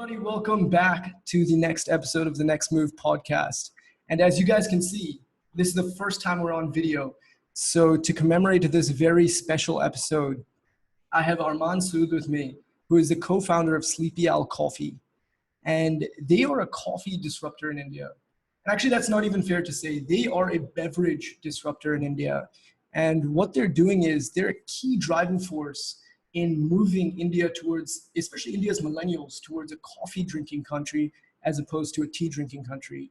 everybody, welcome back to the next episode of the Next Move podcast. And as you guys can see, this is the first time we're on video. So to commemorate this very special episode, I have Arman Sood with me, who is the co-founder of Sleepy Owl Coffee. And they are a coffee disruptor in India. And actually, that's not even fair to say. They are a beverage disruptor in India. And what they're doing is they're a key driving force in moving India towards, especially India's millennials, towards a coffee drinking country as opposed to a tea drinking country.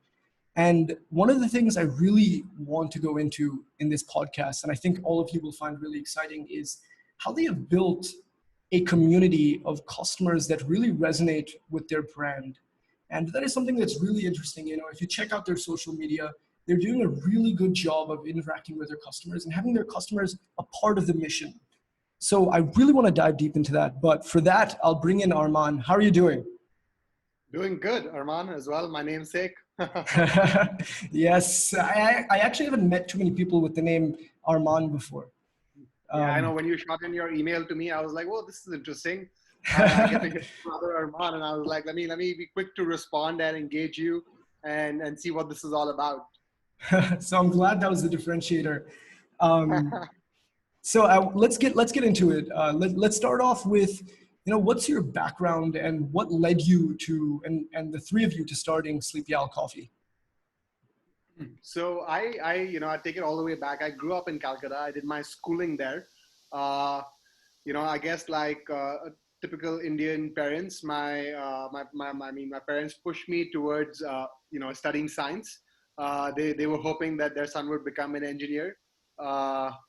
And one of the things I really want to go into in this podcast, and I think all of you will find really exciting, is how they have built a community of customers that really resonate with their brand. And that is something that's really interesting. You know, if you check out their social media, they're doing a really good job of interacting with their customers and having their customers a part of the mission. So I really want to dive deep into that. But for that, I'll bring in Arman. How are you doing? Doing good, Arman, as well. My namesake. Yes, I actually haven't met too many people with the name Arman before. Yeah, I know when you shot in your email to me, I was like, "Well, this is interesting." I get to hear brother Arman, and I was like, "Let me be quick to respond and engage you, and see what this is all about." So I'm glad that was the differentiator. So let's get into it. Let's start off with, what's your background and what led you to, and the three of you to starting Sleepy Owl Coffee? So I take it all the way back. I grew up in Calcutta. I did my schooling there. I guess like typical Indian parents, my parents pushed me towards studying science. They were hoping that their son would become an engineer.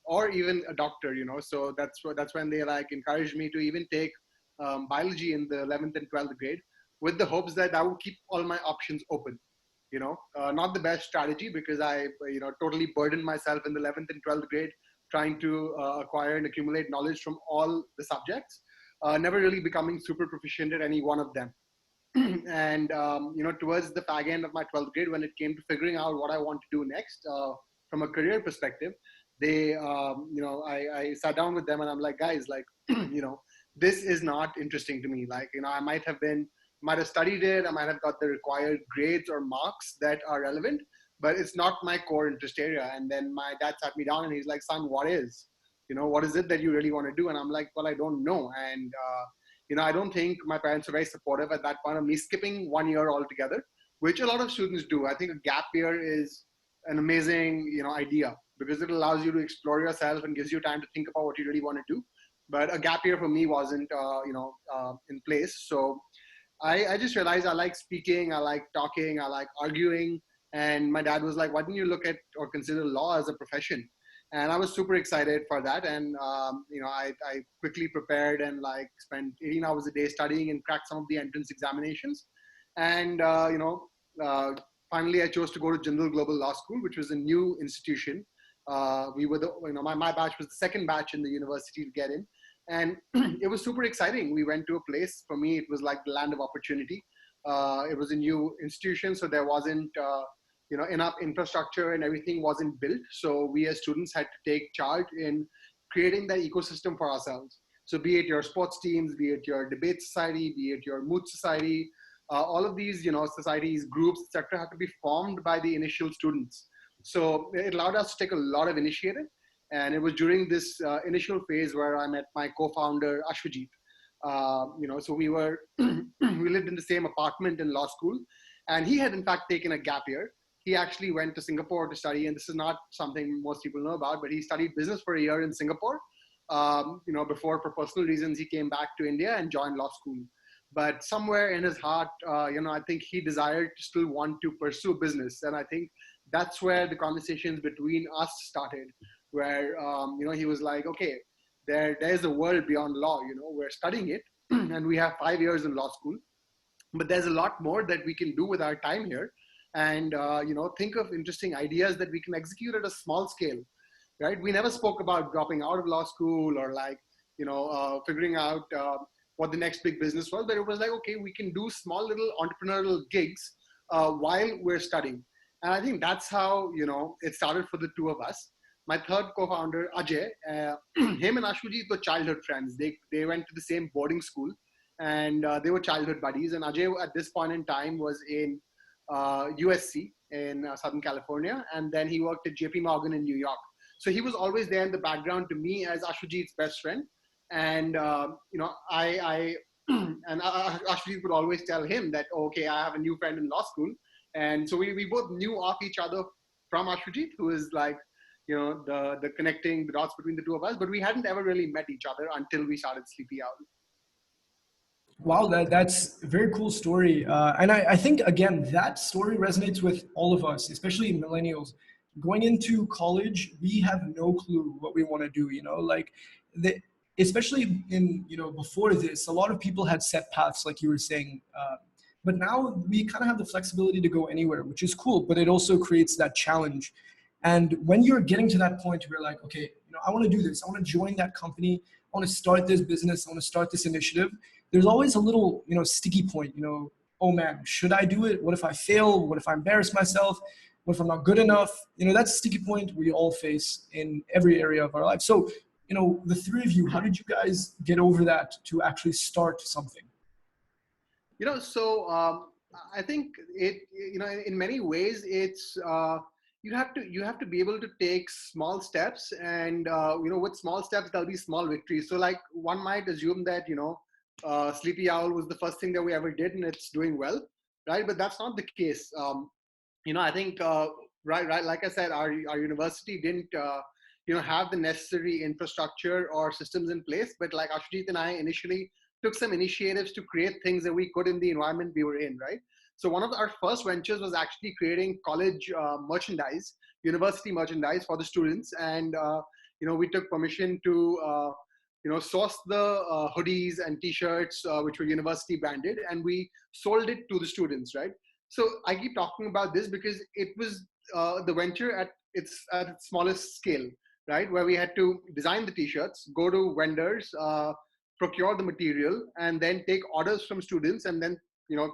Or even a doctor, so that's when they encouraged me to even take biology in the 11th and 12th grade, with the hopes that I would keep all my options open. Not the best strategy, because I totally burdened myself in the 11th and 12th grade trying to acquire and accumulate knowledge from all the subjects, never really becoming super proficient at any one of them. And towards the fag end of my 12th grade, when it came to figuring out what I want to do next from a career perspective, I sat down with them and I'm like, guys, this is not interesting to me. I might have studied it. I might have got the required grades or marks that are relevant, but it's not my core interest area. And then my dad sat me down and he's like, son, what is it that you really want to do? And I'm like, well, I don't know. And, I don't think my parents were very supportive at that point of me skipping 1 year altogether, which a lot of students do. I think a gap year is an amazing, idea, because it allows you to explore yourself and gives you time to think about what you really want to do. But a gap year for me wasn't, in place. So I just realized I like speaking, I like talking, I like arguing. And my dad was like, why didn't you look at or consider law as a profession? And I was super excited for that. And, I quickly prepared and spent 18 hours a day studying and cracked some of the entrance examinations. And, finally, I chose to go to Jindal Global Law School, which was a new institution. We were my batch was the second batch in the university to get in. And it was super exciting. We went to a place, for me, it was like the land of opportunity. It was a new institution, so there wasn't, enough infrastructure and everything wasn't built. So we as students had to take charge in creating that ecosystem for ourselves. So be it your sports teams, be it your debate society, be it your mood society, all of these, societies, groups, etc., had to be formed by the initial students. So it allowed us to take a lot of initiative. And it was during this initial phase where I met my co-founder, Ashwajit. So we were, we lived in the same apartment in law school. And he had, in fact, taken a gap year. He actually went to Singapore to study, and this is not something most people know about, but he studied business for a year in Singapore. Before, for personal reasons, he came back to India and joined law school. But somewhere in his heart, I think he desired to still want to pursue business. And I think that's where the conversations between us started, where, he was like, okay, there's a world beyond law, we're studying it and we have 5 years in law school, but there's a lot more that we can do with our time here. And, think of interesting ideas that we can execute at a small scale, right? We never spoke about dropping out of law school or figuring out what the next big business was, but it was like, okay, we can do small little entrepreneurial gigs while we're studying. And I think that's how, it started for the two of us. My third co-founder, Ajay, him and Ashwajit were childhood friends. They went to the same boarding school. and they were childhood buddies. And Ajay at this point in time was in USC in Southern California, and then he worked at JP Morgan in New York. So he was always there in the background to me as Ashwajit's best friend. And I and Ashwajit would always tell him that, oh, okay, I have a new friend in law school. And so we both knew of each other from Ashwajit, who is like, the connecting the dots between the two of us, but we hadn't ever really met each other until we started Sleepy Owl. Wow, that's a very cool story. And I think, again, that story resonates with all of us, especially millennials. Going into college, we have no clue what we want to do, especially in, before this, a lot of people had set paths, like you were saying. But now we kind of have the flexibility to go anywhere, which is cool, but it also creates that challenge. And when you're getting to that point where you're like, okay, I want to do this. I want to join that company. I want to start this business. I want to start this initiative. There's always a little, sticky point, oh man, should I do it? What if I fail? What if I embarrass myself? What if I'm not good enough? That's a sticky point we all face in every area of our life. So, the three of you, how did you guys get over that to actually start something? I think in many ways it's, you have to be able to take small steps, and with small steps there'll be small victories. So like one might assume that Sleepy Owl was the first thing that we ever did and it's doing well, right? But that's not the case. I think right, like I said, our university didn't have the necessary infrastructure or systems in place, but like Ashwajit and I initially took some initiatives to create things that we could in the environment we were in, right? So one of our first ventures was actually creating college merchandise, university merchandise for the students. And, we took permission to, source the hoodies and t-shirts, which were university branded, and we sold it to the students, right? So I keep talking about this because it was the venture at its smallest scale, right? Where we had to design the t-shirts, go to vendors, procure the material, and then take orders from students, and then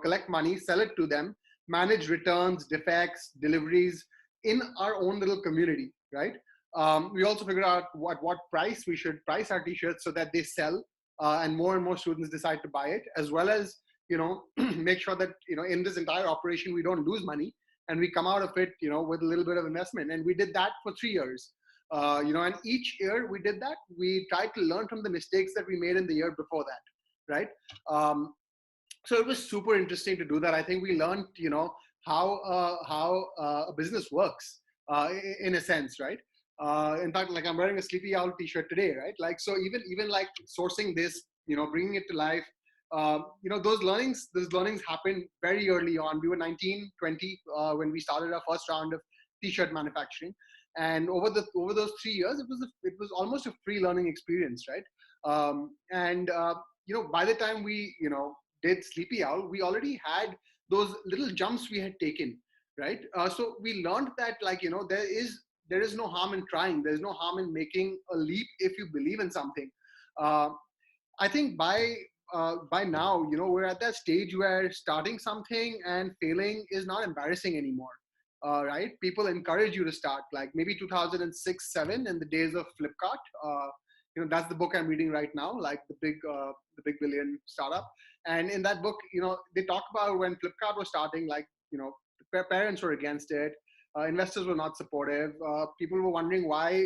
collect money, sell it to them, manage returns, defects, deliveries in our own little community, right? We also figured out what price we should price our t-shirts so that they sell, and more students decide to buy it, as well as make sure that in this entire operation we don't lose money and we come out of it with a little bit of investment. And we did that for 3 years. And each year we did that, we tried to learn from the mistakes that we made in the year before that, right? So it was super interesting to do that. I think we learned, how a business works, in a sense, right? In fact, like I'm wearing a Sleepy Owl t-shirt today, right? Like, so even like sourcing this, bringing it to life, those learnings happened very early on. We were 19, 20 when we started our first round of t-shirt manufacturing. And over those 3 years, it was almost a free learning experience, right? By the time we did Sleepy Owl, we already had those little jumps we had taken, right? So we learned that there is no harm in trying. There's no harm in making a leap if you believe in something. I think by now, we're at that stage where starting something and failing is not embarrassing anymore. Right? People encourage you to start, like maybe 2006, 7 in the days of Flipkart. That's the book I'm reading right now, like the big billion startup. And in that book, they talk about when Flipkart was starting, like, parents were against it. Investors were not supportive. People were wondering why,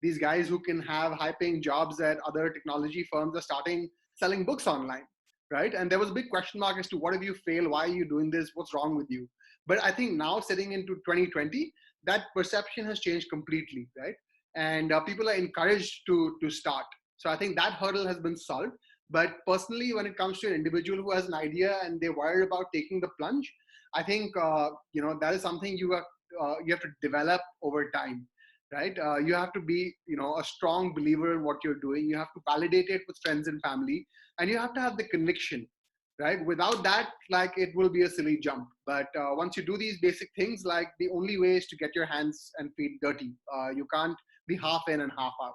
these guys who can have high paying jobs at other technology firms are starting selling books online, right? And there was a big question mark as to what if you fail? Why are you doing this? What's wrong with you? But I think now sitting into 2020, that perception has changed completely, right? And people are encouraged to start. So I think that hurdle has been solved. But personally, when it comes to an individual who has an idea and they're worried about taking the plunge, I think that is something you have to develop over time, right? You have to be a strong believer in what you're doing. You have to validate it with friends and family, and you have to have the conviction, right? Without that, like, it will be a silly jump. But once you do these basic things, like, the only way is to get your hands and feet dirty. You can't be half in and half out.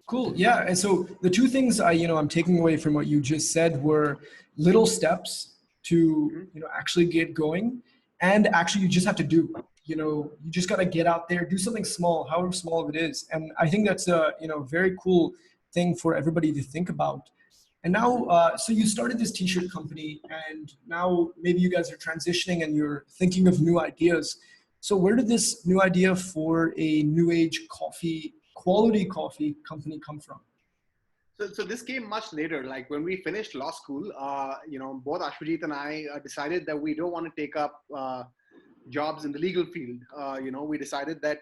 Cool. Yeah. And so the two things I'm taking away from what you just said were little steps to, actually get going. And actually you just have to do, you just got to get out there, do something small, however small it is. And I think that's a, very cool thing for everybody to think about. And now, so you started this t-shirt company, and now maybe you guys are transitioning and you're thinking of new ideas. So where did this new idea for a new age coffee, quality coffee company come from? So this came much later. Like when we finished law school, both Ashwajit and I decided that we don't want to take up jobs in the legal field. We decided that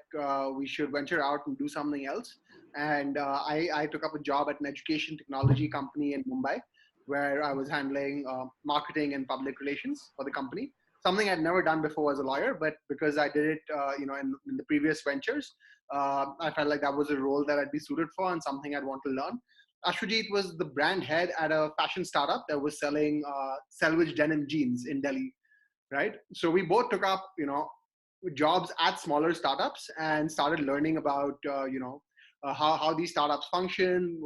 we should venture out and do something else. And I took up a job at an education technology company in Mumbai, where I was handling marketing and public relations for the company. Something I'd never done before as a lawyer, but because I did it, in the previous ventures, I felt like that was a role that I'd be suited for and something I'd want to learn. Ashwajit was the brand head at a fashion startup that was selling selvage denim jeans in Delhi, right? So we both took up, jobs at smaller startups and started learning about, how these startups function,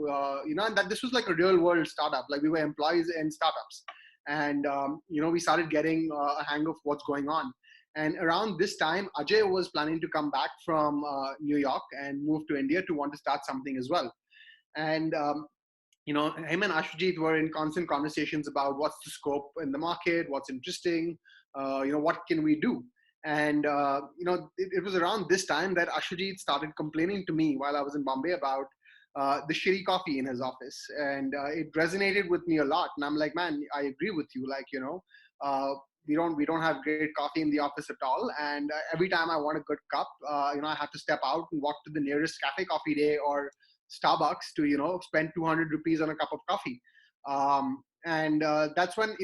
and that this was like a real world startup. Like we were employees in startups, and we started getting a hang of what's going on. And around this time, Ajay was planning to come back from New York and move to India to want to start something as well. And him and Ashwajit were in constant conversations about what's the scope in the market, what's interesting, what can we do. And it was around this time that Ashwajit started complaining to me while I was in Bombay about the shitty coffee in his office, and it resonated with me a lot. And I'm like, man, I agree with you. Like, we don't have great coffee in the office at all. And every time I want a good cup, I have to step out and walk to the nearest cafe coffee day or Starbucks to spend 200 rupees on a cup of coffee. And that's when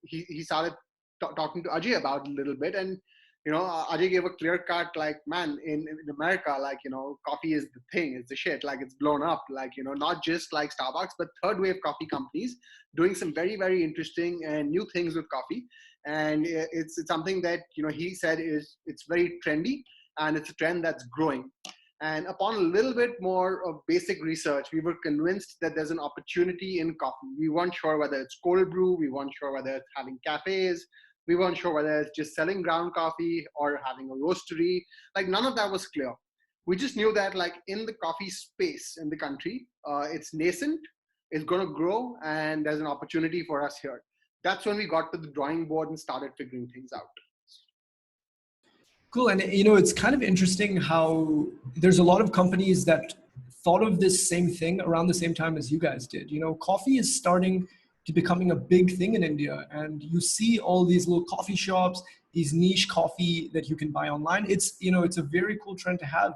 he started talking to Ajay about it a little bit. And Ajay gave a clear cut, like, man, in America, like, coffee is the thing, it's the shit, like it's blown up, like, not just like Starbucks, but third wave coffee companies doing some very, very interesting and new things with coffee. And it's something that, he said it's very trendy, and it's a trend that's growing. And upon a little bit more of basic research, we were convinced that there's an opportunity in coffee. We weren't sure whether it's cold brew, we weren't sure whether it's having cafes, we weren't sure whether it's just selling ground coffee or having a roastery. Like none of that was clear. We just knew that like in the coffee space in the country, it's nascent, it's going to grow, and there's an opportunity for us here. That's when we got to the drawing board and started figuring things out. Cool. And it's kind of interesting how there's a lot of companies that thought of this same thing around the same time as you guys did. Coffee is starting to becoming a big thing in India, and you see all these little coffee shops, these niche coffee that you can buy online. It's a very cool trend to have.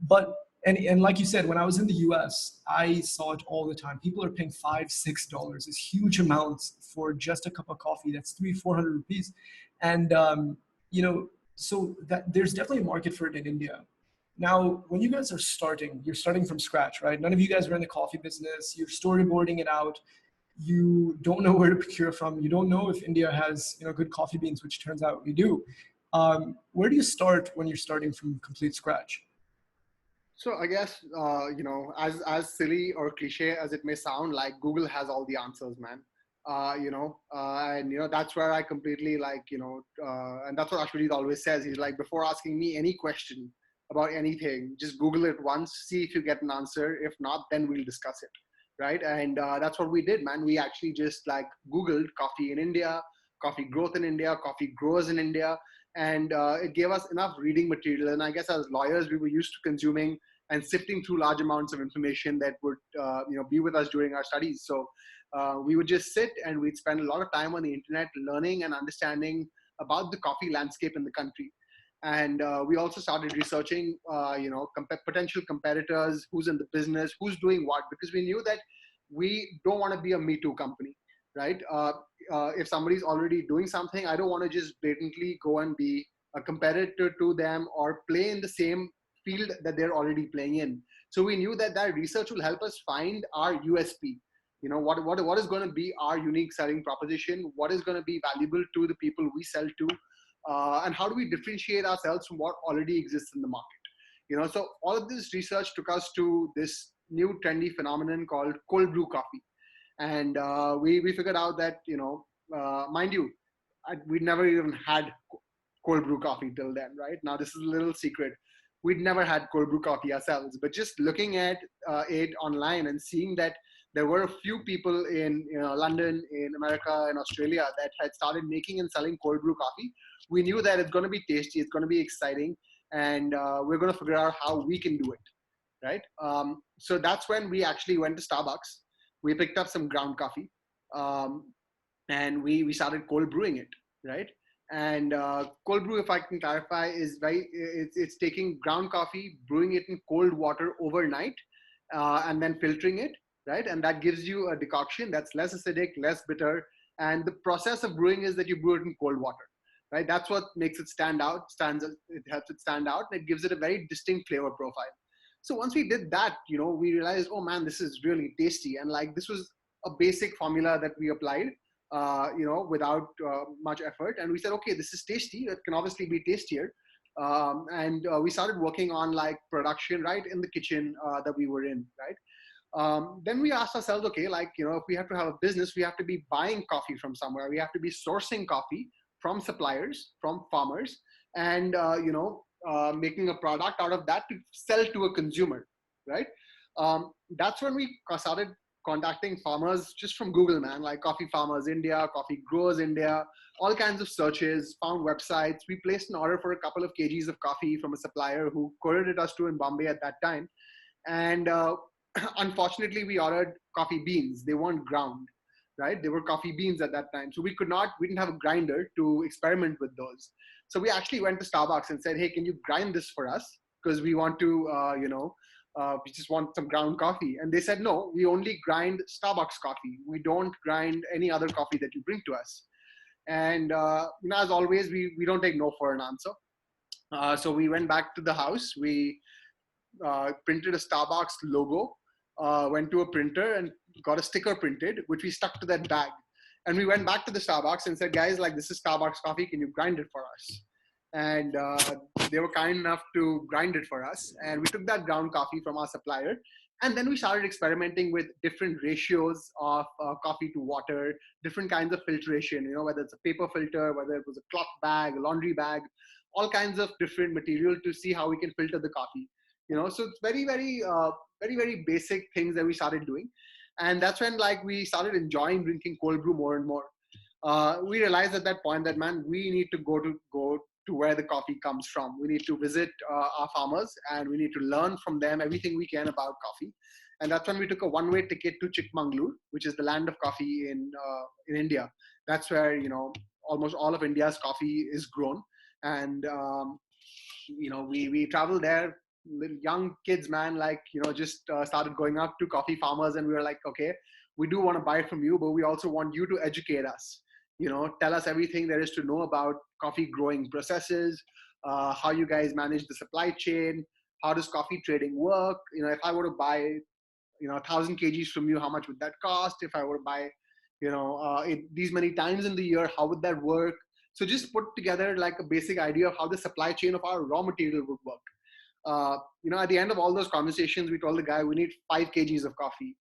But and like you said, when I was in the US, I saw it all the time. People are paying $5-6, these huge amounts for just a cup of coffee. That's 300-400 rupees. And so that there's definitely a market for it in India. Now, when you guys are starting, you're starting from scratch, right? None of you guys are in the coffee business. You're storyboarding it out. You don't know where to procure from. You don't know if India has good coffee beans, which turns out we do. Where do you start when you're starting from complete scratch? So I guess as silly or cliche as it may sound, like Google has all the answers, man. And that's where I completely and that's what Ashwajit always says. He's like, before asking me any question about anything, just Google it once, see if you get an answer. If not, then we'll discuss it, right? And that's what we did, man. We actually just like Googled coffee in India, coffee growth in India, coffee growers in India, and it gave us enough reading material. And I guess as lawyers, we were used to consuming and sifting through large amounts of information that would be with us during our studies. So we would just sit and we'd spend a lot of time on the internet learning and understanding about the coffee landscape in the country. And we also started researching, potential competitors, who's in the business, who's doing what, because we knew that we don't want to be a Me Too company, right? If somebody's already doing something, I don't want to just blatantly go and be a competitor to them or play in the same field that they're already playing in. So we knew that research will help us find our USP. What is going to be our unique selling proposition? What is going to be valuable to the people we sell to? And how do we differentiate ourselves from what already exists in the market? So all of this research took us to this new trendy phenomenon called cold brew coffee. And we figured out that, mind you, we'd never even had cold brew coffee till then, right? Now, this is a little secret. We'd never had cold brew coffee ourselves, but just looking at it online and seeing that there were a few people in London, in America, in Australia that had started making and selling cold brew coffee. We knew that it's going to be tasty, it's going to be exciting, and we're going to figure out how we can do it, right? So that's when we actually went to Starbucks. We picked up some ground coffee, um, and we started cold brewing it, right? And cold brew, if I can clarify, is it's taking ground coffee, brewing it in cold water overnight, and then filtering it, right? And that gives you a decoction that's less acidic, less bitter. And the process of brewing is that you brew it in cold water, right? That's what makes it stand out. It helps it stand out. And it gives it a very distinct flavor profile. So once we did that, we realized, oh man, this is really tasty. And like this was a basic formula that we applied, without much effort. And we said, okay, this is tasty. It can obviously be tastier. And we started working on like production right in the kitchen that we were in, right? Then we asked ourselves, okay, like, if we have to have a business, we have to be buying coffee from somewhere. We have to be sourcing coffee from suppliers, from farmers, and, making a product out of that to sell to a consumer, right? That's when we started contacting farmers just from Google, man, like Coffee Farmers India, Coffee Growers India, all kinds of searches, found websites. We placed an order for a couple of kgs of coffee from a supplier who couriered us to in Bombay at that time. And unfortunately, we ordered coffee beans. They weren't ground, right? They were coffee beans at that time. So we didn't have a grinder to experiment with those. So we actually went to Starbucks and said, hey, can you grind this for us? Because we want to, we just want some ground coffee. And they said, no, we only grind Starbucks coffee. We don't grind any other coffee that you bring to us. And, as always, we don't take no for an answer. So we went back to the house. We printed a Starbucks logo, went to a printer and got a sticker printed, which we stuck to that bag. And we went back to the Starbucks and said, guys, like, this is Starbucks coffee. Can you grind it for us? And they were kind enough to grind it for us. And we took that ground coffee from our supplier. And then we started experimenting with different ratios of coffee to water, different kinds of filtration, whether it's a paper filter, whether it was a cloth bag, a laundry bag, all kinds of different material to see how we can filter the coffee. So it's very, very, very, very basic things that we started doing. And that's when like we started enjoying drinking cold brew more and more. We realized at that point that, man, we need to go to where the coffee comes from. We need to visit our farmers and we need to learn from them everything we can about coffee. And that's when we took a one-way ticket to Chikmagalur, which is the land of coffee in India. That's where, almost all of India's coffee is grown. And, we traveled there, young kids, man, like, just started going up to coffee farmers and we were like, okay, we do want to buy from you, but we also want you to educate us, tell us everything there is to know about coffee growing processes, how you guys manage the supply chain, how does coffee trading work? If I were to buy, 1,000 kgs from you, how much would that cost? If I were to buy, these many times in the year, how would that work? So just put together like a basic idea of how the supply chain of our raw material would work. At the end of all those conversations, we told the guy, we need 5 kgs of coffee.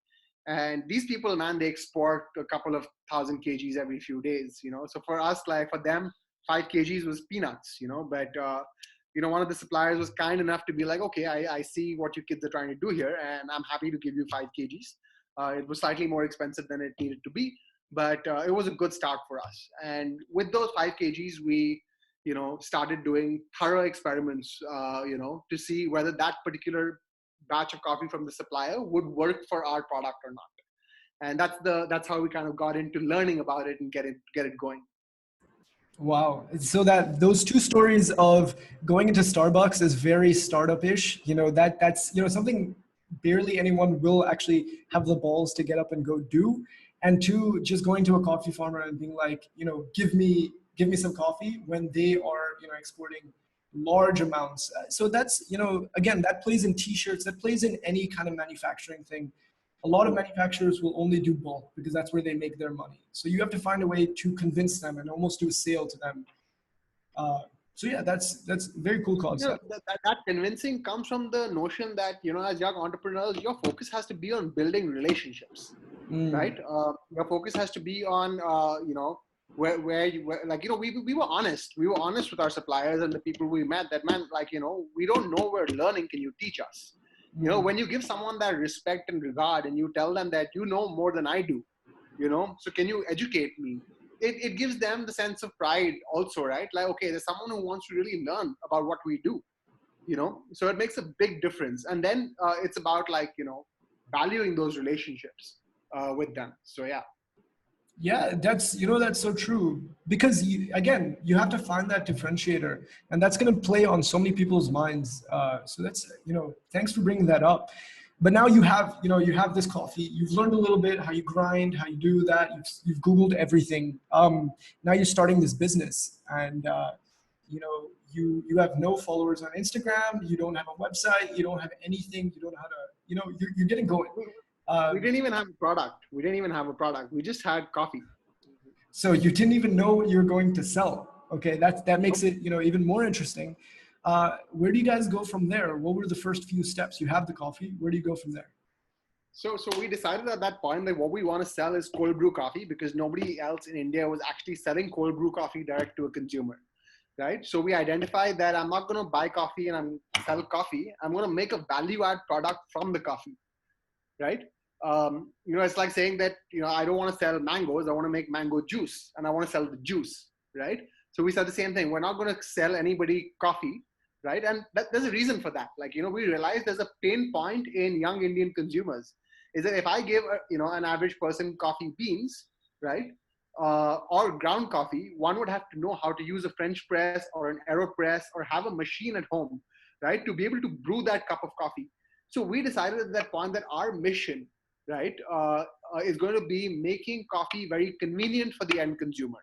And these people, man, they export a couple of 1,000 kgs every few days, So for us, like for them, 5 kgs was peanuts, but, one of the suppliers was kind enough to be like, okay, I see what you kids are trying to do here, and I'm happy to give you 5 kgs. It was slightly more expensive than it needed to be, but it was a good start for us. And with those 5 kgs, we started doing thorough experiments, to see whether that particular batch of coffee from the supplier would work for our product or not. And that's how we kind of got into learning about it and get it going. Wow. So that those two stories of going into Starbucks is very startup-ish, that's, something barely anyone will actually have the balls to get up and go do. And two, just going to a coffee farmer and being like, give me some coffee when they are, exporting large amounts. So that's, again, that plays in t-shirts, that plays in any kind of manufacturing thing. A lot of manufacturers will only do bulk because that's where they make their money. So you have to find a way to convince them and almost do a sale to them. So yeah, that's very cool concept. That convincing comes from the notion that, as young entrepreneurs, your focus has to be on building relationships, right? Your focus has to be on, where we were honest. We were honest with our suppliers and the people we met that, man, like, we don't know, we're learning. Can you teach us? You know, when you give someone that respect and regard and you tell them that you know more than I do, you know, so can you educate me? It gives them the sense of pride also, right? Like, okay, there's someone who wants to really learn about what we do, you know, so it makes a big difference. And then it's about like, you know, valuing those relationships with them. So yeah. Yeah, that's, that's so true, because again, you have to find that differentiator, and that's going to play on so many people's minds. So that's, thanks for bringing that up. But now you have this coffee, you've learned a little bit how you grind, how you do that. You've Googled everything. Now you're starting this business, and, you have no followers on Instagram. You don't have a website. You don't have anything. You don't know how to, you're getting going. We didn't even have a product. We didn't even have a product. We just had coffee. So you didn't even know what you're going to sell. Okay, that makes it, even more interesting. Where do you guys go from there? What were the first few steps? You have the coffee. Where do you go from there? So we decided at that point that what we want to sell is cold brew coffee, because nobody else in India was actually selling cold brew coffee direct to a consumer, right? So we identified that I'm not going to buy coffee and I'm sell coffee. I'm going to make a value add product from the coffee, right? It's like saying that, I don't want to sell mangoes. I want to make mango juice and I want to sell the juice, right? So we said the same thing. We're not going to sell anybody coffee, right? And there's a reason for that. Like, we realize there's a pain point in young Indian consumers is that if I give, an average person coffee beans, right? Or ground coffee, one would have to know how to use a French press or an AeroPress or have a machine at home, right? To be able to brew that cup of coffee. So we decided at that point that our mission, right, is going to be making coffee very convenient for the end consumer,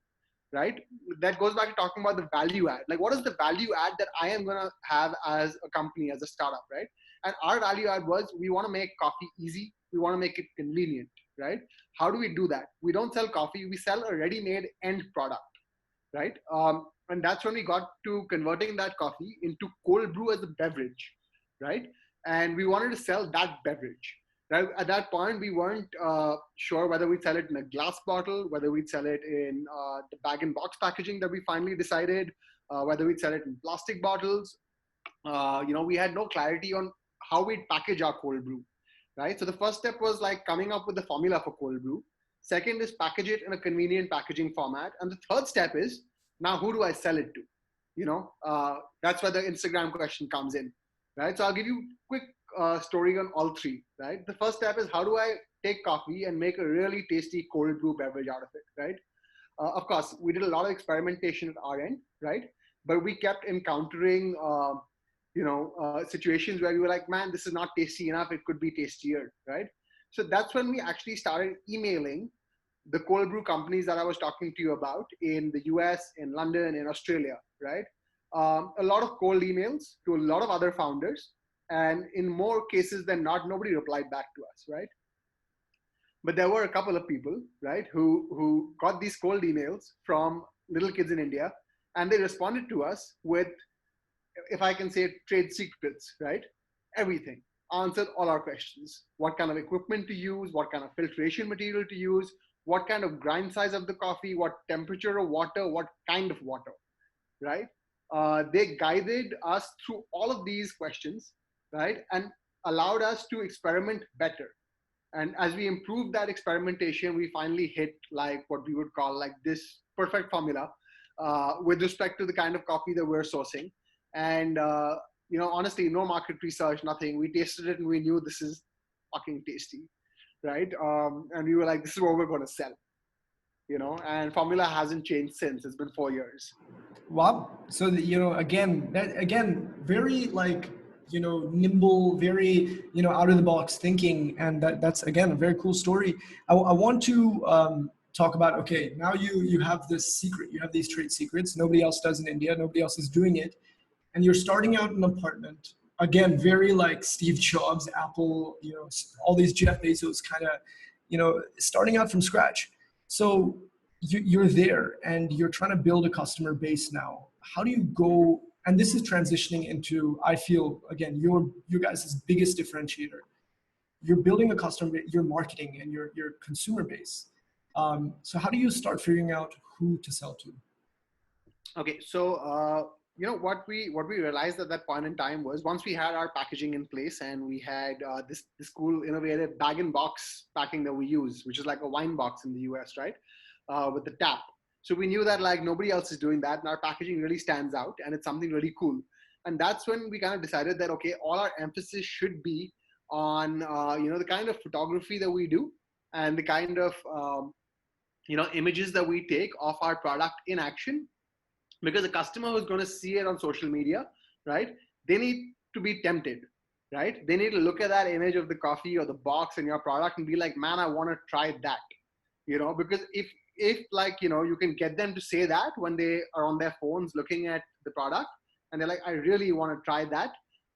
right? That goes back to talking about the value add. Like, what is the value add that I am going to have as a company, as a startup, right? And our value add was, we want to make coffee easy. We want to make it convenient, right? How do we do that? We don't sell coffee. We sell a ready-made end product, right? And that's when we got to converting that coffee into cold brew as a beverage, right? And we wanted to sell that beverage. Right? At that point, we weren't sure whether we'd sell it in a glass bottle, whether we'd sell it in the bag and box packaging that we finally decided, whether we'd sell it in plastic bottles. We had no clarity on how we'd package our cold brew, right? So the first step was like coming up with the formula for cold brew. Second is package it in a convenient packaging format. And the third step is, now who do I sell it to? That's where the Instagram question comes in, right? So I'll give you a quick story on all three, right? The first step is, how do I take coffee and make a really tasty cold brew beverage out of it, right? Of course, we did a lot of experimentation at our end, right? But we kept encountering, situations where we were like, man, this is not tasty enough. It could be tastier, right? So that's when we actually started emailing the cold brew companies that I was talking to you about in the US, in London, in Australia, right? A lot of cold emails to a lot of other founders. And in more cases than not, nobody replied back to us, right? But there were a couple of people, right, who got these cold emails from little kids in India, and they responded to us with, if I can say, trade secrets, right? Everything. Answered all our questions. What kind of equipment to use, what kind of filtration material to use, what kind of grind size of the coffee, what temperature of water, what kind of water, right? They guided us through all of these questions, right? And allowed us to experiment better. And as we improved that experimentation, we finally hit like what we would call like this perfect formula with respect to the kind of coffee that we're sourcing. And, honestly, no market research, nothing. We tasted it and we knew this is fucking tasty, right? And we were like, this is what we're going to sell, and formula hasn't changed since. It's been 4 years. Wow. So, again, very like, nimble, very, out of the box thinking. And that's, again, a very cool story. I want to talk about, okay, now you have this secret, you have these trade secrets. Nobody else does in India. Nobody else is doing it. And you're starting out in an apartment. Again, very like Steve Jobs, Apple, all these Jeff Bezos kind of, starting out from scratch. So you're there and you're trying to build a customer base now. How do you go? And this is transitioning into, I feel, again, your guys' biggest differentiator. You're building a customer, your marketing and your consumer base. So how do you start figuring out who to sell to? Okay, so what we realized at that point in time was, once we had our packaging in place and we had this cool innovative bag and box packing that we use, which is like a wine box in the US, right, with the tap. So we knew that like nobody else is doing that, and our packaging really stands out, and it's something really cool. And that's when we kind of decided that okay, all our emphasis should be on the kind of photography that we do, and the kind of images that we take of our product in action, because the customer who's going to see it on social media, right, they need to be tempted, right? They need to look at that image of the coffee or the box in your product and be like, man, I want to try that, because if like, you can get them to say that when they are on their phones looking at the product and they're like, I really want to try that.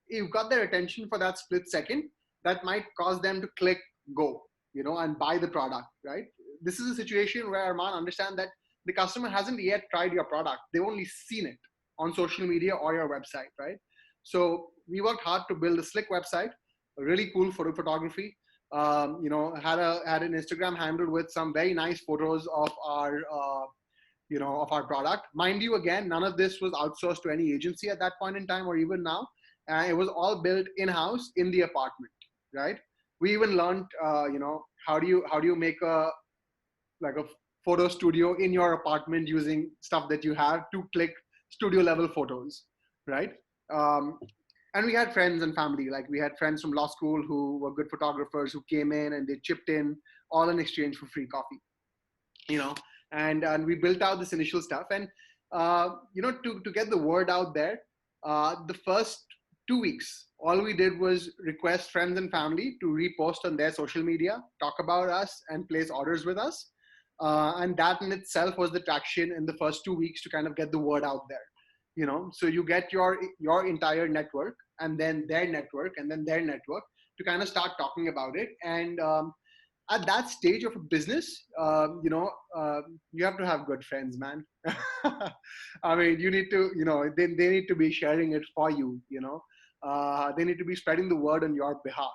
You've got their attention for that split second. That might cause them to click go, and buy the product, right? This is a situation where Arman understand that the customer hasn't yet tried your product. They've only seen it on social media or your website, right? So we worked hard to build a slick website, a really cool photography. Had an Instagram handle with some very nice photos of our of our product. Mind you, again, none of this was outsourced to any agency at that point in time or even now. It was all built in-house in the apartment, right? We even learned, how do you make a photo studio in your apartment using stuff that you have, 2-click studio level photos, right? And we had friends and family, like we had friends from law school who were good photographers who came in and they chipped in all in exchange for free coffee, and we built out this initial stuff. And to get the word out there, the first 2 weeks, all we did was request friends and family to repost on their social media, talk about us, and place orders with us. And that in itself was the traction in the first 2 weeks to kind of get the word out there. So you get your entire network, and then their network, and then their network, to kind of start talking about it. And at that stage of a business, you have to have good friends, man. I mean, you need to, they need to be sharing it for you. They need to be spreading the word on your behalf.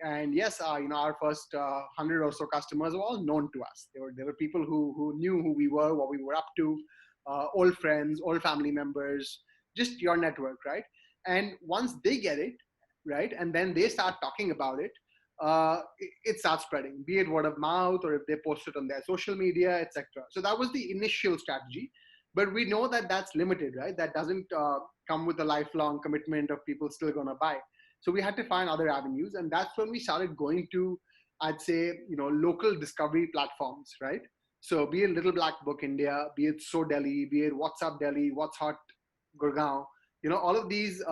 And yes, our first 100 or so customers were all known to us. They were people who knew who we were, what we were up to, old friends, old family members, just your network, right? And once they get it, right, and then they start talking about it, it starts spreading, be it word of mouth or if they post it on their social media, etc. So that was the initial strategy. But we know that that's limited, right? That doesn't come with a lifelong commitment of people still going to buy. So we had to find other avenues, and that's when we started going to, I'd say, local discovery platforms, right? So be it Little Black Book India, be it So Delhi, be it What's Up Delhi, What's Hot Gurgaon, all of these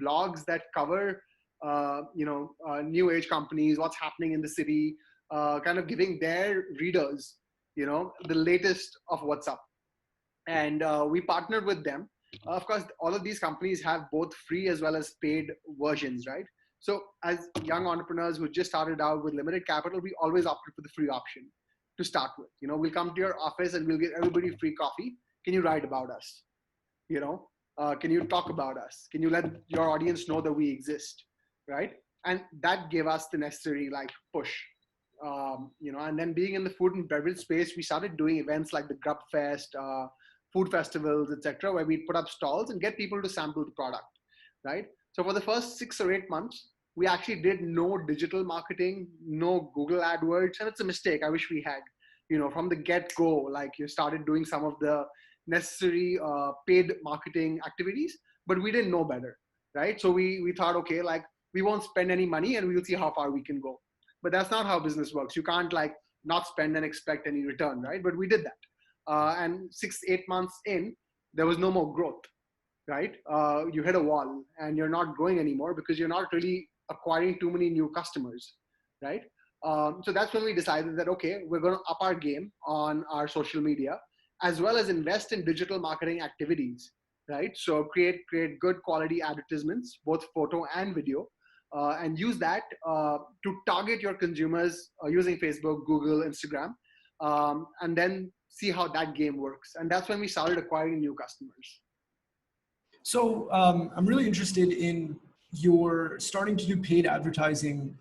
blogs that cover, new age companies, what's happening in the city, kind of giving their readers, the latest of what's up. And we partnered with them. Of course, all of these companies have both free as well as paid versions, right? So as young entrepreneurs who just started out with limited capital, we always opted for the free option to start with. We'll come to your office and we'll give everybody free coffee. Can you write about us? Can you talk about us? Can you let your audience know that we exist, right? And that gave us the necessary push. And then being in the food and beverage space, we started doing events like the Grub Fest, food festivals, etc., where we put up stalls and get people to sample the product, right? So for the first 6 or 8 months, we actually did no digital marketing, no Google AdWords, and it's a mistake. I wish we had, from the get-go, you started doing some of the necessary paid marketing activities, but we didn't know better, right? So we thought, okay, we won't spend any money and we'll see how far we can go. But that's not how business works. You can't not spend and expect any return, right? But we did that. And 6-8 months in, there was no more growth, right? You hit a wall and you're not growing anymore because you're not really acquiring too many new customers, right? So that's when we decided that, okay, we're going to up our game on our social media, as well as invest in digital marketing activities, right? So create good quality advertisements, both photo and video, and use that to target your consumers using Facebook, Google, Instagram, and then see how that game works. And that's when we started acquiring new customers. So I'm really interested in your starting to do paid advertising.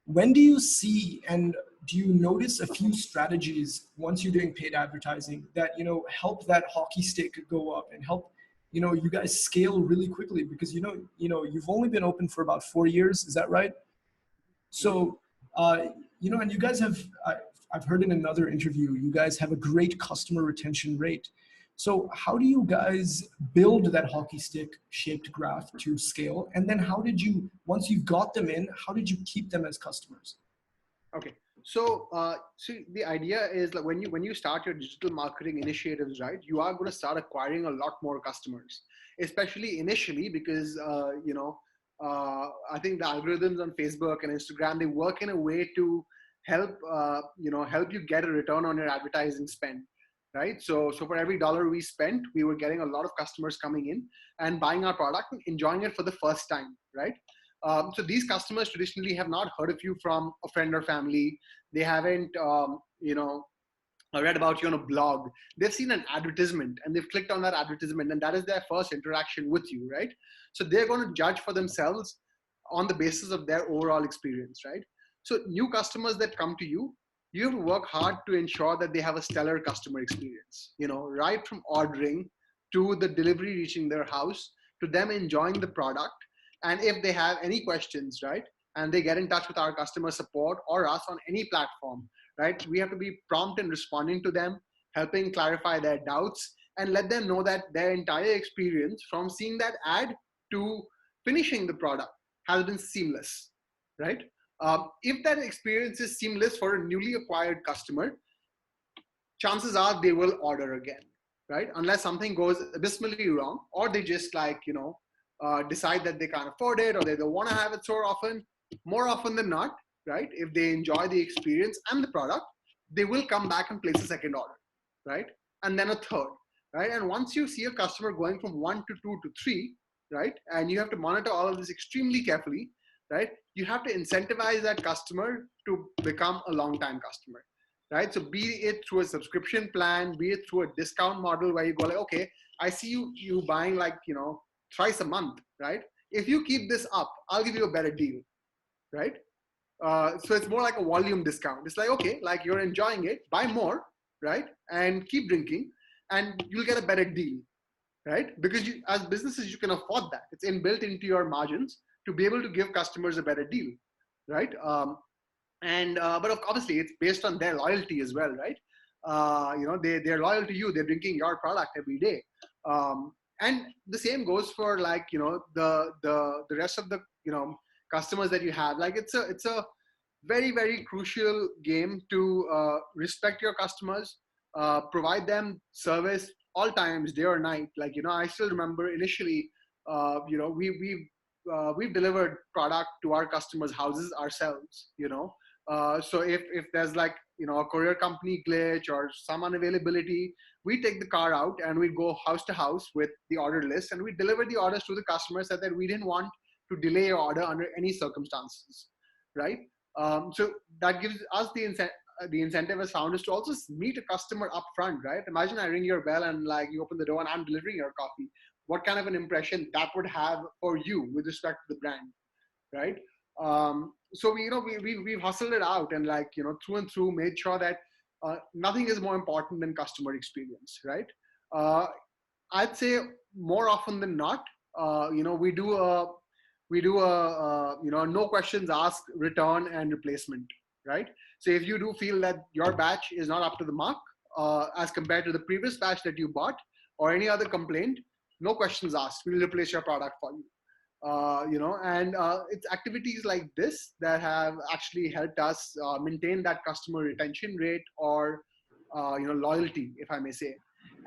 When do you see, and do you notice a few strategies once you're doing paid advertising that, help that hockey stick go up and help, you guys scale really quickly? Because, you've only been open for about 4 years. Is that right? So, and you guys have, I've heard in another interview, you guys have a great customer retention rate. So how do you guys build that hockey stick shaped graph to scale? And then how did you, once you got them in, how did you keep them as customers? Okay. So the idea is like when you start your digital marketing initiatives, right, you are going to start acquiring a lot more customers, especially initially, because I think the algorithms on Facebook and Instagram, they work in a way to help you get a return on your advertising spend, right? So for every dollar we spent, we were getting a lot of customers coming in and buying our product and enjoying it for the first time, right? So these customers traditionally have not heard of you from a friend or family. They haven't, read about you on a blog. They've seen an advertisement and they've clicked on that advertisement, and that is their first interaction with you, right? So they're going to judge for themselves on the basis of their overall experience, right? So new customers that come to you, you have to work hard to ensure that they have a stellar customer experience, right from ordering to the delivery reaching their house to them enjoying the product. And if they have any questions, right, and they get in touch with our customer support or us on any platform, right, we have to be prompt in responding to them, helping clarify their doubts, and let them know that their entire experience from seeing that ad to finishing the product has been seamless, right? If that experience is seamless for a newly acquired customer, chances are they will order again, right? Unless something goes abysmally wrong, or they just decide that they can't afford it or they don't want to have it so often. More often than not, right? If they enjoy the experience and the product, they will come back and place a second order, right? And then a third, right? And once you see a customer going from 1 to 2 to 3, right? And you have to monitor all of this extremely carefully, right? You have to incentivize that customer to become a long-time customer, right? So be it through a subscription plan, be it through a discount model where you go like, okay, I see you buying thrice a month, right? If you keep this up, I'll give you a better deal, right? So it's more like a volume discount. It's like, okay, like you're enjoying it, buy more, right? And keep drinking and you'll get a better deal, right? Because you, as businesses, you can afford that. It's inbuilt into your margins to be able to give customers a better deal, right? But obviously it's based on their loyalty as well, right? They're loyal to you. They're drinking your product every day. And the same goes for the rest of the customers that you have. Like it's a very, very crucial game to respect your customers, provide them service all times, day or night. I still remember initially, we've delivered product to our customers' houses ourselves. So if there's a courier company glitch or some unavailability, we take the car out and we go house to house with the order list and we deliver the orders to the customers that we didn't want to delay your order under any circumstances, right? So that gives us the incentive as founders to also meet a customer up front, right? Imagine I ring your bell and you open the door and I'm delivering your coffee. What kind of an impression that would have for you with respect to the brand, right? So we've hustled it out and through and through made sure that nothing is more important than customer experience, right? I'd say more often than not, we do a no questions asked return and replacement, right? So if you do feel that your batch is not up to the mark as compared to the previous batch that you bought or any other complaint, no questions asked, we'll replace your product for you. It's activities like this that have actually helped us maintain that customer retention rate or loyalty, if I may say.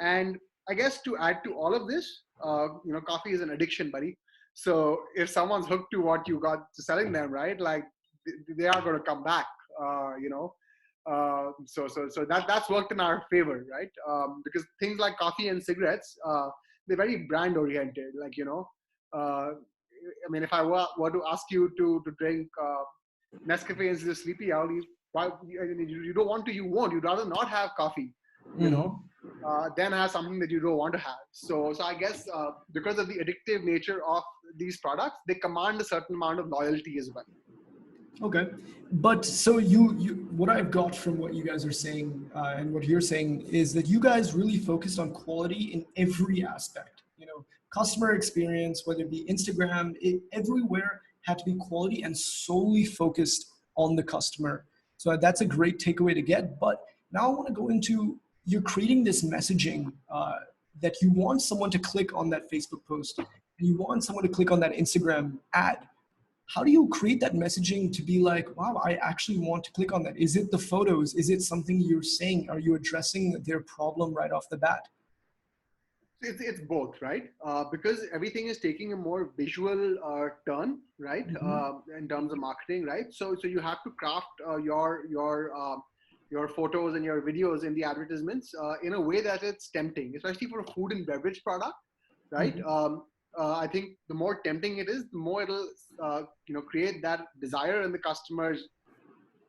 And I guess to add to all of this, coffee is an addiction, buddy. So if someone's hooked to what you got selling them, right, they are going to come back. So that's worked in our favor, right? Because things like coffee and cigarettes, they're very brand oriented. If I were to ask you to drink Nescafe instead of Sleepy Owl, you don't want to, you won't. You'd rather not have coffee, than have something that you don't want to have. So I guess because of the addictive nature of these products, they command a certain amount of loyalty as well. Okay, but so what I've got from what you guys are saying and what you're saying is that you guys really focused on quality in every aspect. You know, customer experience, whether it be Instagram, everywhere had to be quality and solely focused on the customer. So that's a great takeaway to get. But now I want to go into you're creating this messaging that you want someone to click on that Facebook post, and you want someone to click on that Instagram ad. How do you create that messaging to be like, wow, I actually want to click on that? Is it the photos? Is it something you're saying? Are you addressing their problem right off the bat? It's both, right? Because everything is taking a more visual turn, right? Mm-hmm. In terms of marketing, right? So you have to craft your photos and your videos in the advertisements in a way that it's tempting, especially for a food and beverage product, right? Mm-hmm. I think the more tempting it is, the more it'll create that desire in the customer's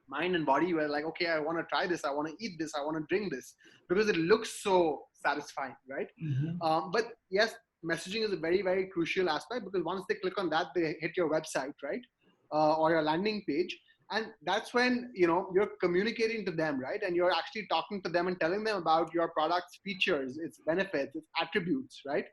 mind and body where like, okay, I want to try this, I want to eat this, I want to drink this, because it looks so satisfying, right? Mm-hmm. But yes, messaging is a very, very crucial aspect, because once they click on that, they hit your website, right? Or your landing page. And that's when, you're communicating to them, right? And you're actually talking to them and telling them about your product's features, its benefits, its attributes, right?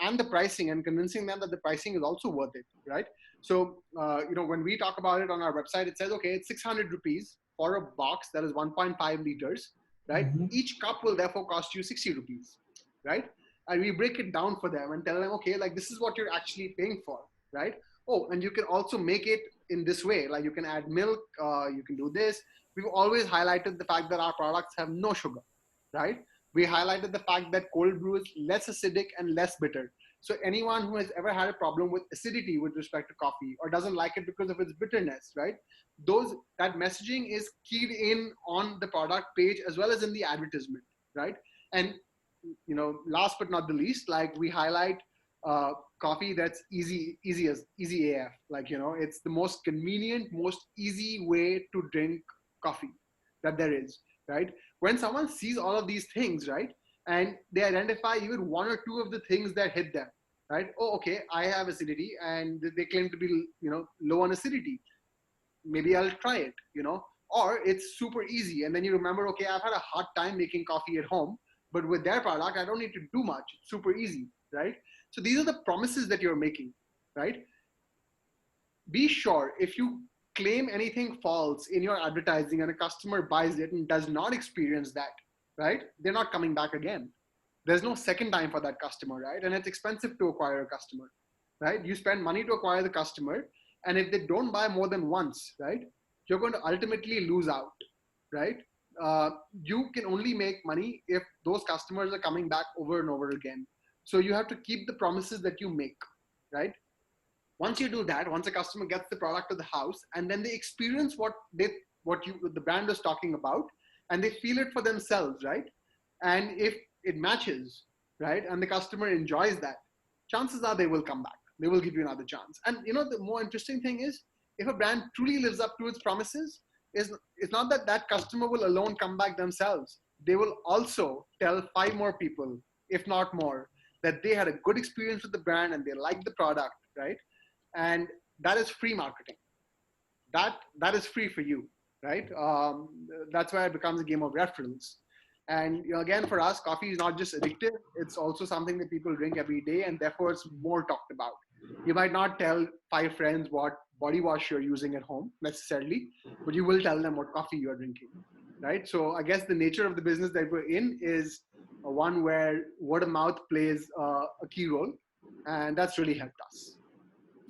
And the pricing, and convincing them that the pricing is also worth it, right? So, when we talk about it on our website, it says, okay, it's 600 rupees for a box that is 1.5 liters, right? Mm-hmm. Each cup will therefore cost you 60 rupees, right? And we break it down for them and tell them, okay, like this is what you're actually paying for, right? Oh, and you can also make it in this way. Like you can add milk, you can do this. We've always highlighted the fact that our products have no sugar, right? We highlighted the fact that cold brew is less acidic and less bitter. So anyone who has ever had a problem with acidity with respect to coffee or doesn't like it because of its bitterness, right? That messaging is keyed in on the product page as well as in the advertisement, right? And last but not the least, like we highlight uh, coffee that's easy AF. Like it's the most convenient, most easy way to drink coffee that there is, right? When someone sees all of these things, right, and they identify even one or two of the things that hit them, right? Oh, okay, I have acidity, and they claim to be, low on acidity. Maybe I'll try it, or it's super easy. And then you remember, okay, I've had a hard time making coffee at home, but with their product, I don't need to do much. It's super easy, right? So these are the promises that you're making, right? Be sure if you claim anything false in your advertising and a customer buys it and does not experience that, right? They're not coming back again. There's no second time for that customer, right? And it's expensive to acquire a customer, right? You spend money to acquire the customer, and if they don't buy more than once, right, you're going to ultimately lose out, right? You can only make money if those customers are coming back over and over again. So you have to keep the promises that you make, right? Once you do that, once a customer gets the product to the house and then they experience the brand is talking about, and they feel it for themselves, right? And if it matches, right, and the customer enjoys that, chances are they will come back. They will give you another chance. And the more interesting thing is, if a brand truly lives up to its promises, it's not that that customer will alone come back themselves. They will also tell 5 more people, if not more, that they had a good experience with the brand and they liked the product, right? And that is free marketing. That is free for you, right? That's where it becomes a game of referrals. And again, for us, coffee is not just addictive; it's also something that people drink every day, and therefore it's more talked about. You might not tell 5 friends what body wash you're using at home necessarily, but you will tell them what coffee you are drinking, right? So I guess the nature of the business that we're in is one where word of mouth plays a key role, and that's really helped us.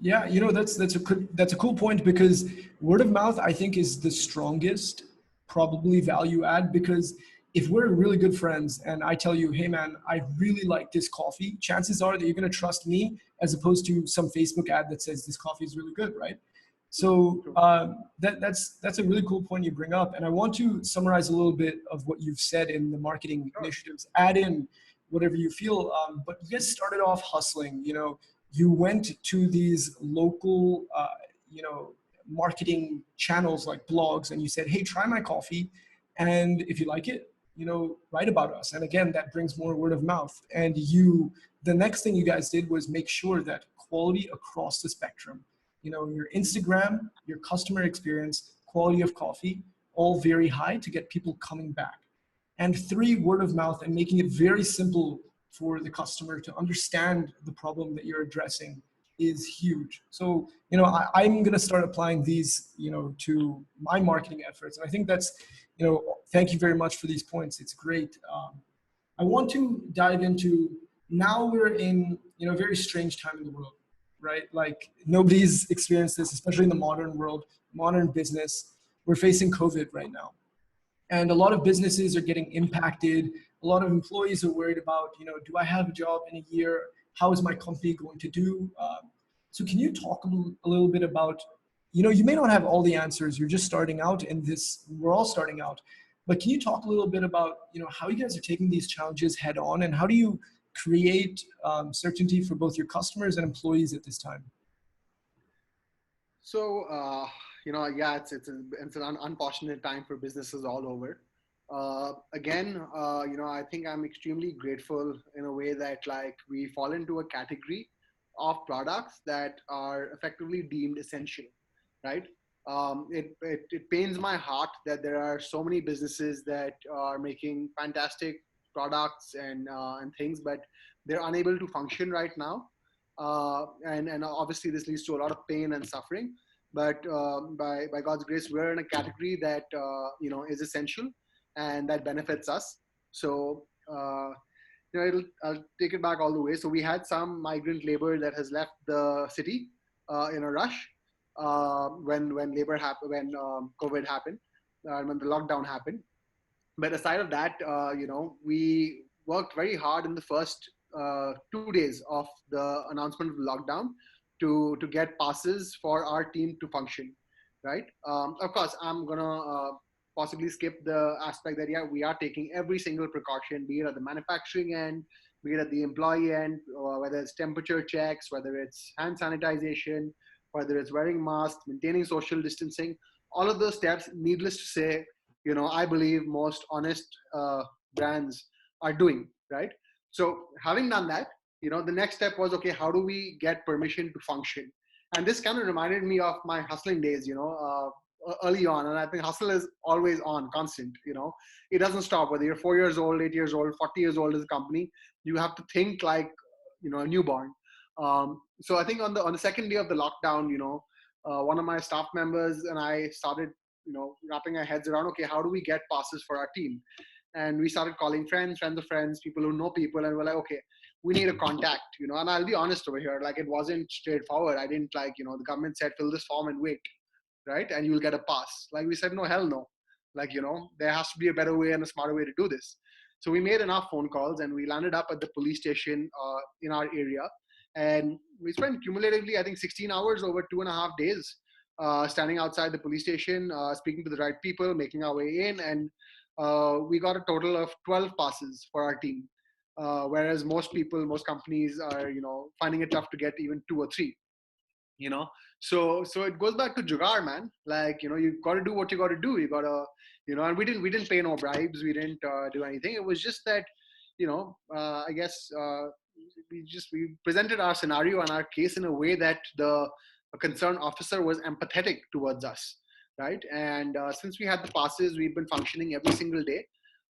Yeah, that's a cool point because word of mouth I think is the strongest probably value add because if we're really good friends and I tell you, hey man, I really like this coffee, chances are that you're gonna trust me as opposed to some Facebook ad that says this coffee is really good, right? So True. that's a really cool point you bring up, and I want to summarize a little bit of what you've said in the marketing Sure. initiatives. Add in whatever you feel, but you guys started off hustling. You went to these local, marketing channels like blogs, and you said, "Hey, try my coffee, and if you like it, write about us." And again, that brings more word of mouth. And the next thing you guys did was make sure that quality across the spectrum. your Instagram, your customer experience, quality of coffee, all very high to get people coming back. And three, word of mouth and making it very simple for the customer to understand the problem that you're addressing is huge. So, I'm going to start applying these, to my marketing efforts. And I think that's, thank you very much for these points. It's great. I want to dive into, now we're in, a very strange time in the world, right? Like nobody's experienced this, especially in the modern world, modern business. We're facing COVID right now. And a lot of businesses are getting impacted. A lot of employees are worried about, do I have a job in a year? How is my company going to do? So can you talk a little bit about, you may not have all the answers. You're just starting out in this, we're all starting out. But can you talk a little bit about, how you guys are taking these challenges head on, and how do you create certainty for both your customers and employees at this time? So, yeah, it's an unfortunate time for businesses all over. Again, I think I'm extremely grateful in a way that like we fall into a category of products that are effectively deemed essential, right? It pains my heart that there are so many businesses that are making fantastic products and things, but they're unable to function right now. And obviously this leads to a lot of pain and suffering. But by God's grace, we're in a category that is essential and that benefits us. So I'll take it back all the way. So we had some migrant labor that has left the city in a rush when labor happened, when COVID happened, when the lockdown happened. But aside of that, we worked very hard in the first 2 days of the announcement of the lockdown to get passes for our team to function, right? Of course, I'm gonna possibly skip the aspect that yeah, we are taking every single precaution, be it at the manufacturing end, be it at the employee end, whether it's temperature checks, whether it's hand sanitization, whether it's wearing masks, maintaining social distancing, all of those steps. Needless to say, I believe most honest brands are doing, right? So having done that, the next step was, okay, how do we get permission to function? And this kind of reminded me of my hustling days, early on. And I think hustle is always on, constant, it doesn't stop. Whether you're 4 years old, 8 years old, 40 years old as a company, you have to think like, a newborn. So I think on the second day of the lockdown, one of my staff members and I started, wrapping our heads around, okay, how do we get passes for our team? And we started calling friends of friends, people who know people, and we're like, okay, we need a contact, and I'll be honest over here, like it wasn't straightforward. I didn't like, the government said, fill this form and wait, right? And you'll get a pass. Like we said, no, hell no. Like, there has to be a better way and a smarter way to do this. So we made enough phone calls and we landed up at the police station in our area. And we spent cumulatively, I think, 16 hours over 2.5 days standing outside the police station, speaking to the right people, making our way in. And we got a total of 12 passes for our team. Whereas most companies are, finding it tough to get even 2 or 3. So it goes back to jugaad, man. Like, you've got to do what you got to do. You got to, and we didn't pay no bribes. We didn't do anything. It was just that, I guess we presented our scenario and our case in a way that the concerned officer was empathetic towards us, right? And since we had the passes, we've been functioning every single day.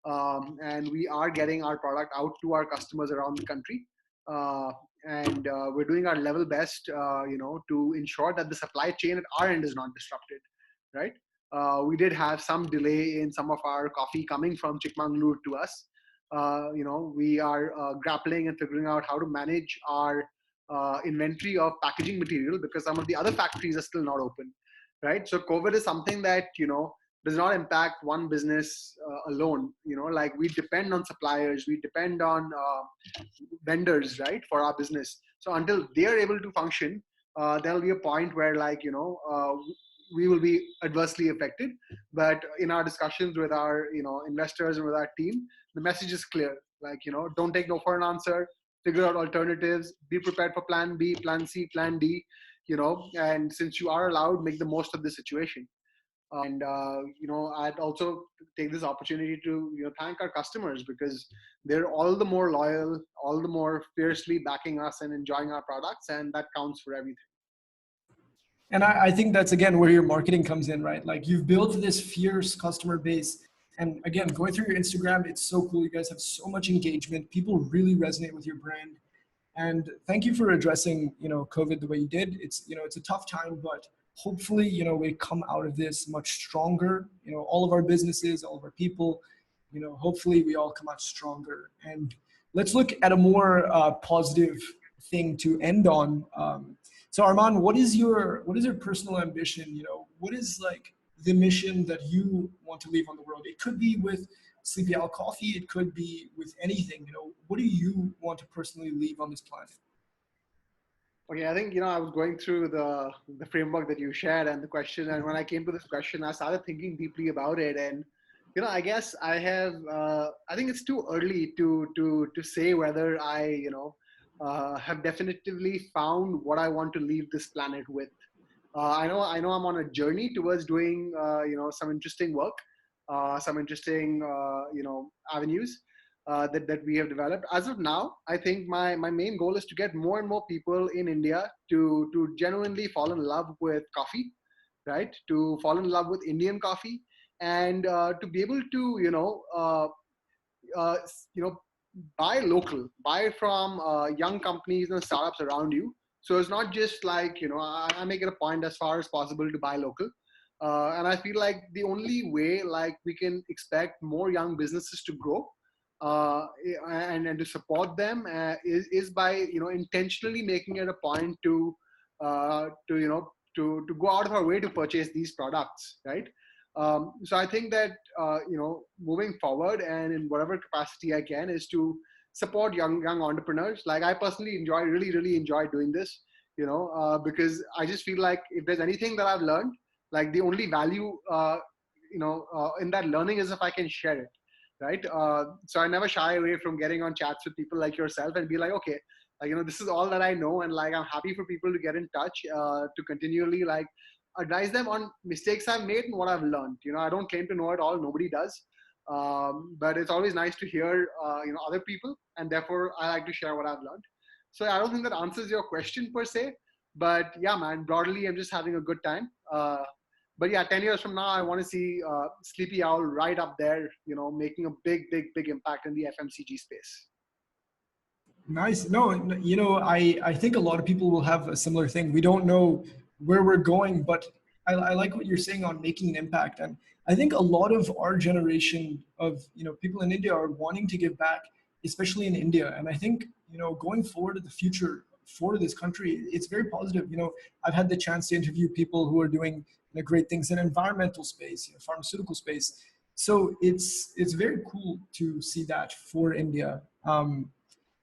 And we are getting our product out to our customers around the country. And we're doing our level best, to ensure that the supply chain at our end is not disrupted, right? We did have some delay in some of our coffee coming from Chikmagalur to us. We are grappling and figuring out how to manage our inventory of packaging material because some of the other factories are still not open, right? So COVID is something that, does not impact one business alone. Like we depend on suppliers, we depend on vendors, right, for our business. So until they are able to function, there'll be a point where like, we will be adversely affected. But in our discussions with our, investors and with our team, the message is clear. Like, don't take no for an answer, figure out alternatives, be prepared for plan B, plan C, plan D, and since you are allowed, make the most of the situation. And I'd also take this opportunity to thank our customers because they're all the more loyal, all the more fiercely backing us and enjoying our products, and that counts for everything. And I think that's again where your marketing comes in, right? Like you've built this fierce customer base. And again, going through your Instagram, it's so cool. You guys have so much engagement. People really resonate with your brand. And thank you for addressing, COVID the way you did. It's a tough time, but hopefully, we come out of this much stronger. All of our businesses, all of our people, hopefully we all come out stronger. And let's look at a more positive thing to end on. So Arman, what is your personal ambition? What is like the mission that you want to leave on the world? It could be with Sleepy Owl Coffee. It could be with anything. What do you want to personally leave on this planet? Okay, I think I was going through the framework that you shared and the question, and when I came to this question, I started thinking deeply about it, and I guess I have. I think it's too early to say whether I have definitively found what I want to leave this planet with. I know I'm on a journey towards doing some interesting work, some interesting avenues that we have developed. As of now, I think my main goal is to get more and more people in India to genuinely fall in love with coffee, right? To fall in love with Indian coffee, and to be able to uh, you know buy local, buy from young companies and startups around you. So it's not just like I make it a point as far as possible to buy local. And I feel like the only way like we can expect more young businesses to grow and to support them is by intentionally making it a point to go out of our way to purchase these products, right? So I think that moving forward and in whatever capacity I can is to support young entrepreneurs. Like I personally really enjoy doing this, because I just feel like if there's anything that I've learned, like the only value in that learning is if I can share it, right? So I never shy away from getting on chats with people like yourself and be like, okay, like, this is all that I know, and like I'm happy for people to get in touch to continually like advise them on mistakes I've made and what I've learned. I don't claim to know it all. Nobody does. But it's always nice to hear, other people, and therefore I like to share what I've learned. So I don't think that answers your question per se, but yeah, man, broadly, I'm just having a good time. But yeah, 10 years from now, I want to see Sleepy Owl right up there, making a big impact in the FMCG space. Nice. No, I think a lot of people will have a similar thing. We don't know where we're going, but I like what you're saying on making an impact. And I think a lot of our generation of, people in India are wanting to give back, especially in India. And I think, going forward in the future for this country, it's very positive. I've had the chance to interview people who are doing great things in environmental space, pharmaceutical space. So it's very cool to see that for India.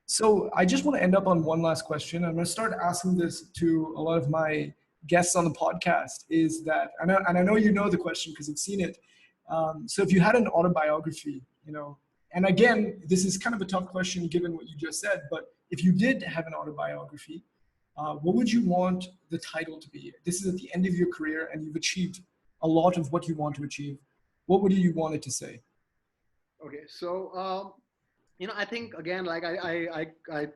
So I just want to end up on one last question. I'm going to start asking this to a lot of my guests on the podcast. Is that, and I know you know the question because you've seen it. So if you had an autobiography, and again, this is kind of a tough question given what you just said, but if you did have an autobiography, what would you want the title to be? This is at the end of your career and you've achieved a lot of what you want to achieve. What would you want it to say? Okay, so I think again, like I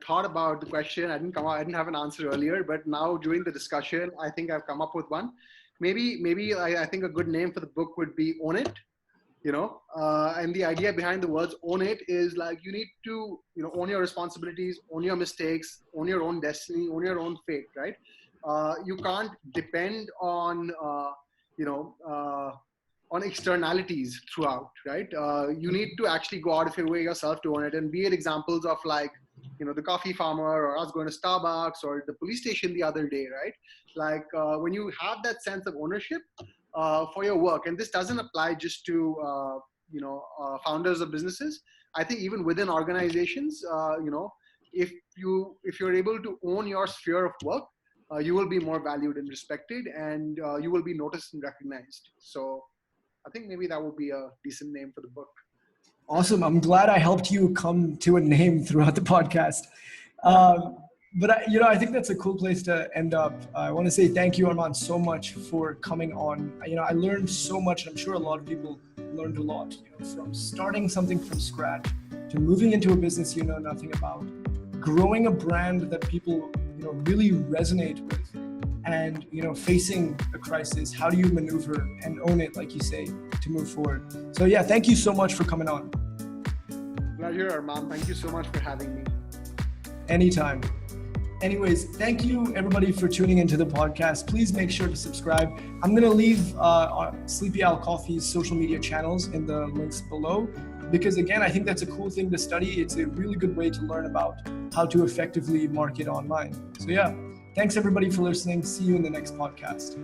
thought about the question. I didn't have an answer earlier, but now during the discussion, I think I've come up with one. Maybe I think a good name for the book would be Own It. And the idea behind the words own it is like you need to own your responsibilities, own your mistakes, own your own destiny, own your own fate, right? You can't depend on you know on externalities throughout, right? You need to actually go out of your way yourself to own it, and be it examples of like the coffee farmer, or us going to Starbucks, or the police station the other day, right? Like when you have that sense of ownership for your work, and this doesn't apply just to founders of businesses. I think even within organizations, if you're able to own your sphere of work, you will be more valued and respected, and you will be noticed and recognized. So I think maybe that would be a decent name for the book. Awesome. I'm glad I helped you come to a name throughout the podcast. But I think that's a cool place to end up. I want to say thank you, Arman, so much for coming on. I learned so much, and I'm sure a lot of people learned a lot. From starting something from scratch to moving into a business you know nothing about, growing a brand that people really resonate with, and facing a crisis, how do you maneuver and own it, like you say, to move forward? So yeah, thank you so much for coming on. Pleasure, Arman. Thank you so much for having me. Anytime. Anyways, thank you everybody for tuning into the podcast. Please make sure to subscribe. I'm going to leave Sleepy Owl Coffee's social media channels in the links below, because again, I think that's a cool thing to study. It's a really good way to learn about how to effectively market online. So yeah, thanks everybody for listening. See you in the next podcast.